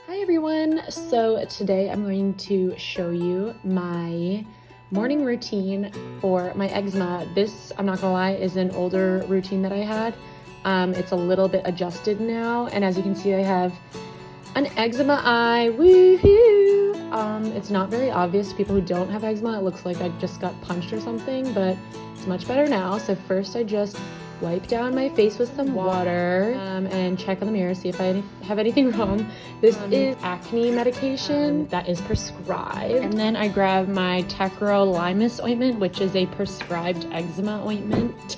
Hi everyone! So today I'm going to show you my morning routine for my eczema. This, I'm not gonna lie, is an older routine that I had. It's a little bit adjusted now, and as you can see I have an eczema eye, woohoo! It's not very obvious to people who don't have eczema. It looks like I just got punched or something, but it's much better now. So first I just wipe down my face with some water and check on the mirror, see if I have anything wrong. This is acne medication that is prescribed. And then I grab my tacrolimus ointment, which is a prescribed eczema ointment.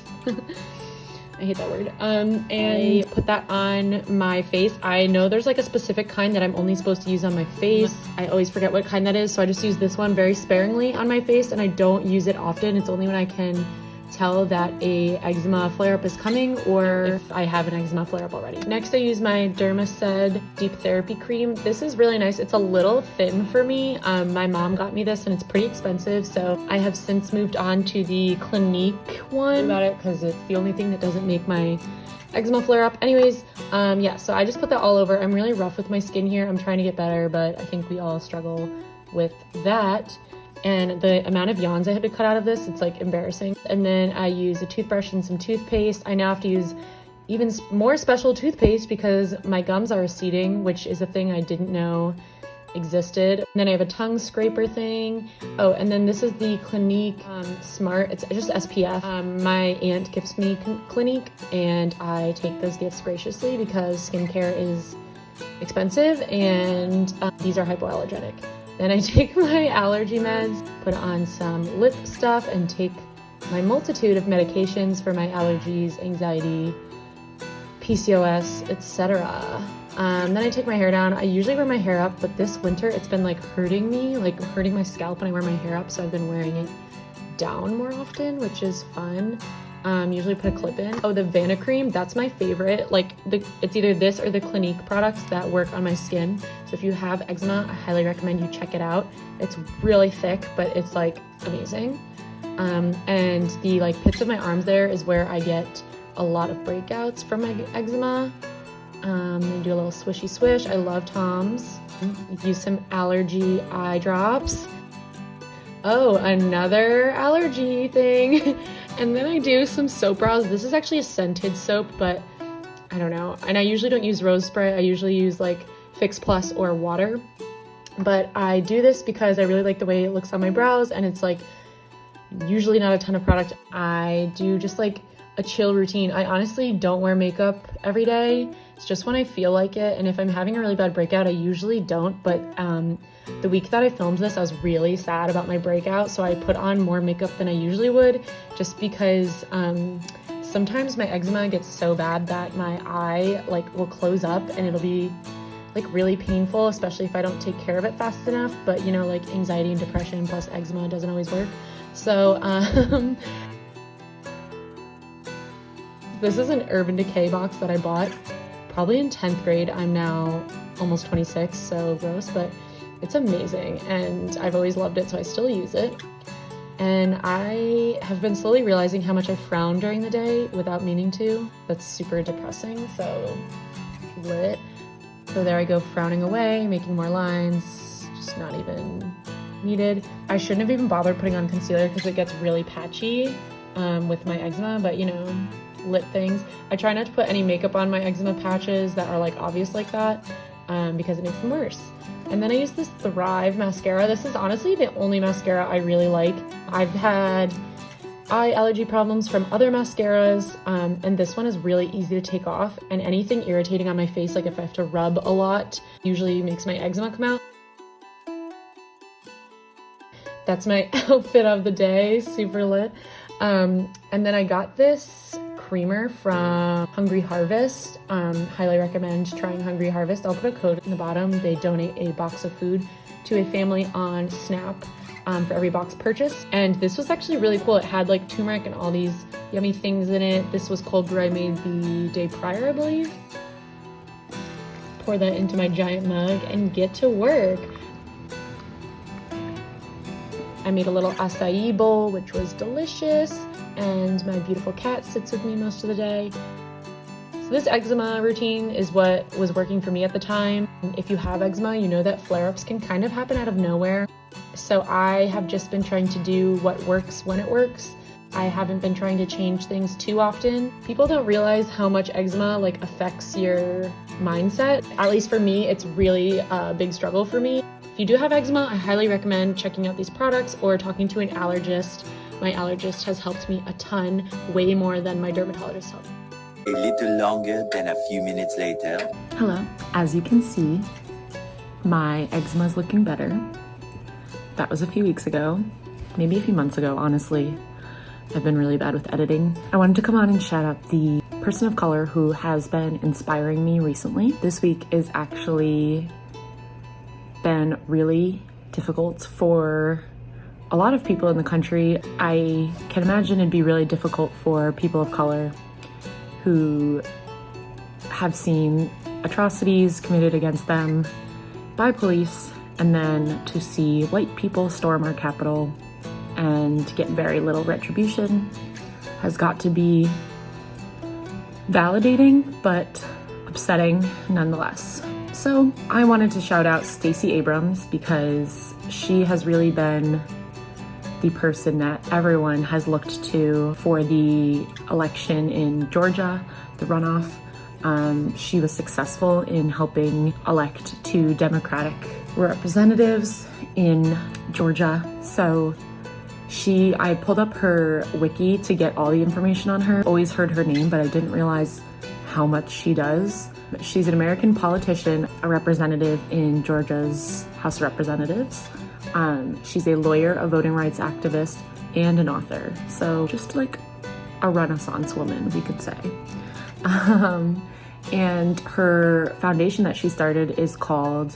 I hate that word. And I put that on my face. I know there's like a specific kind that I'm only supposed to use on my face. I always forget what kind that is, so I just use this one very sparingly on my face, and I don't use it often. It's only when I can tell that a eczema flare-up is coming or if I have an eczema flare-up already. Next, I use my Dermacid Deep Therapy Cream. This is really nice. It's a little thin for me. My mom got me this and it's pretty expensive, so I have since moved on to the Clinique one about it because it's the only thing that doesn't make my eczema flare up. Anyways, yeah, so I just put that all over. I'm really rough with my skin here. I'm trying to get better, but I think we all struggle with that. And the amount of yawns I had to cut out of this, it's like embarrassing. And then I use a toothbrush and some toothpaste. I now have to use even more special toothpaste because my gums are receding, which is a thing I didn't know existed. And then I have a tongue scraper thing. Oh, and then this is the Clinique Smart. It's just SPF. My aunt gifts me Clinique, and I take those gifts graciously because skincare is expensive, and these are hypoallergenic. Then I take my allergy meds, put on some lip stuff, and take my multitude of medications for my allergies, anxiety, PCOS, etc. Then I take my hair down. I usually wear my hair up, but this winter it's been like hurting me, like hurting my scalp when I wear my hair up, so I've been wearing it down more often, which is fun. Usually put a clip in. Oh, the Vana cream, that's my favorite. Like it's either this or the Clinique products that work on my skin. So if you have eczema, I highly recommend you check it out. It's really thick, but it's like amazing. And the like pits of my arms there is where I get a lot of breakouts from my eczema. And do a little swishy swish. I love Tom's. Use some allergy eye drops. Oh, another allergy thing. And then I do some soap brows. This is actually a scented soap, but I don't know. And I usually don't use rose spray. I usually use like Fix Plus or water. But I do this because I really like the way it looks on my brows, and it's like usually not a ton of product. I do just like a chill routine. I honestly don't wear makeup every day. It's just when I feel like it. And if I'm having a really bad breakout, I usually don't. But the week that I filmed this, I was really sad about my breakout, so I put on more makeup than I usually would, just because sometimes my eczema gets so bad that my eye like will close up and it'll be like really painful, especially if I don't take care of it fast enough. But you know, like anxiety and depression plus eczema doesn't always work. So this is an Urban Decay box that I bought probably in 10th grade. I'm now almost 26, so gross, but it's amazing, and I've always loved it, so I still use it. And I have been slowly realizing how much I frown during the day without meaning to. That's super depressing, so lit. So there I go, frowning away, making more lines, just not even needed. I shouldn't have even bothered putting on concealer because it gets really patchy with my eczema, but you know, lit things. I try not to put any makeup on my eczema patches that are like obvious like that because it makes them worse. And then I use this Thrive mascara. This is honestly the only mascara I really like. I've had eye allergy problems from other mascaras, and this one is really easy to take off, and anything irritating on my face, like if I have to rub a lot, usually makes my eczema come out. That's my outfit of the day, super lit. And then I got this creamer from Hungry Harvest. Highly recommend trying Hungry Harvest. I'll put a code in the bottom. They donate a box of food to a family on Snap for every box purchase. And this was actually really cool. It had like turmeric and all these yummy things in it. This was cold brew I made the day prior, I believe. Pour that into my giant mug and get to work. I made a little acai bowl, which was delicious. And my beautiful cat sits with me most of the day. So this eczema routine is what was working for me at the time. If you have eczema, you know that flare-ups can kind of happen out of nowhere. So I have just been trying to do what works when it works. I haven't been trying to change things too often. People don't realize how much eczema affects your mindset. At least for me, it's really a big struggle for me. If you do have eczema, I highly recommend checking out these products or talking to an allergist. My allergist has helped me a ton, way more than my dermatologist helped. A little longer than a few minutes later. Hello. As you can see, my eczema is looking better. That was a few weeks ago, maybe a few months ago, honestly. I've been really bad with editing. I wanted to come on and shout out the person of color who has been inspiring me recently. This week is actually been really difficult for a lot of people in the country. I can imagine it'd be really difficult for people of color who have seen atrocities committed against them by police, and then to see white people storm our Capitol and get very little retribution has got to be validating, but upsetting nonetheless. So I wanted to shout out Stacey Abrams because she has really been the person that everyone has looked to for the election in Georgia, the runoff. She was successful in helping elect 2 Democratic representatives in Georgia. So I pulled up her wiki to get all the information on her. Always heard her name, but I didn't realize how much she does. She's an American politician, a representative in Georgia's House of Representatives. She's a lawyer, a voting rights activist, and an author. So just like a Renaissance woman, we could say. And her foundation that she started is called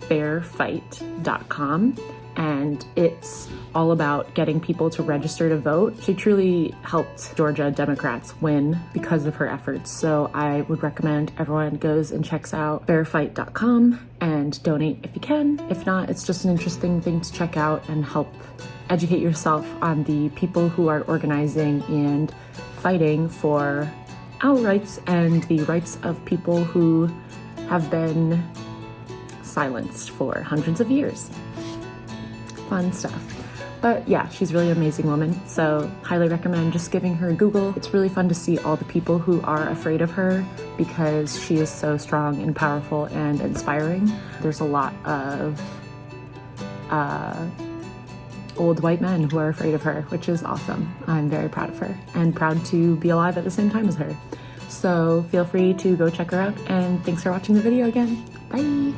fairfight.com, and it's all about getting people to register to vote. She truly helped Georgia Democrats win because of her efforts. So I would recommend everyone goes and checks out fairfight.com and donate if you can. If not, it's just an interesting thing to check out and help educate yourself on the people who are organizing and fighting for our rights and the rights of people who have been silenced for hundreds of years. Fun stuff. But yeah, she's really an amazing woman, so highly recommend just giving her a Google. It's really fun to see all the people who are afraid of her because she is so strong and powerful and inspiring. There's a lot of old white men who are afraid of her, which is awesome. I'm very proud of her and proud to be alive at the same time as her. So feel free to go check her out, and thanks for watching the video again. Bye!